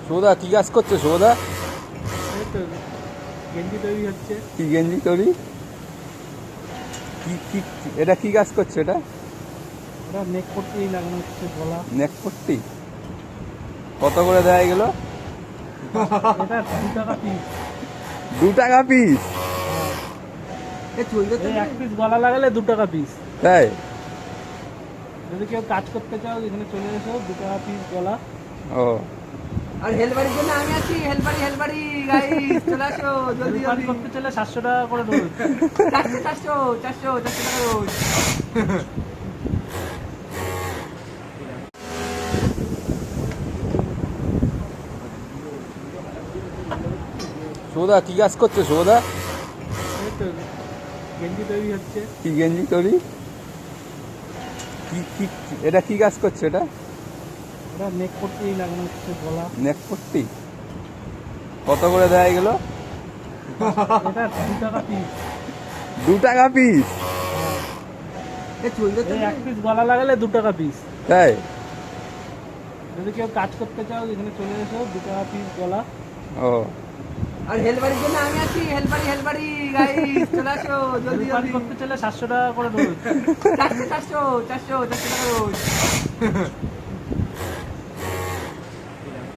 সৌদা কি কাজ করছে? সৌদা গেঞ্জি তৈরি হচ্ছে। কি গেঞ্জি তৈরি? কি এটা কি কাজ করছে? এটা ওটা নেক পট্টি লাগানো হচ্ছে, গলা। নেক পট্টি কত করে দেওয়া গেল? এটা 2 টাকা পিস। 2 টাকা পিস? এক পিস গলা লাগালে 2 টাকা পিস। তাই? যদি কেউ কাজ করতে চাও এখানে চলে এসো, 2 টাকা পিস গলা। ও, আর হেলবাড়ির জন্য আমি আছি। হেলবাড়ি গাইস, চলে আসো জলদি কাজ জলদি। করতে চলে 700 টাকা করে রোজ। 400 টাকা রোজ। সৌদা কি কাজ করছে? সৌদা এই তো গেঞ্জি তৈরি হচ্ছে। কি গেঞ্জি তৈরি? কি এটা কি কাজ করছে? এটা ওটা নেক পট্টি লাগানো হচ্ছে, গলা। নেক পট্টি কত করে দেওয়া গেল? এটা 2 টাকা পিস। 2 টাকা পিস? এক পিস গলা লাগালে 2 টাকা পিস। তাই? যদি কেউ কাজ করতে চাও এখানে চলে এসো, 2 টাকা পিস গলা। ও, আর হেলবাড়ির জন্য আমি আছি। হেলবাড়ি গাইস, চলে আসো জলদি কাজ জলদি। করতে চলে 700 টাকা করে রোজ। 400 টাকা রোজ।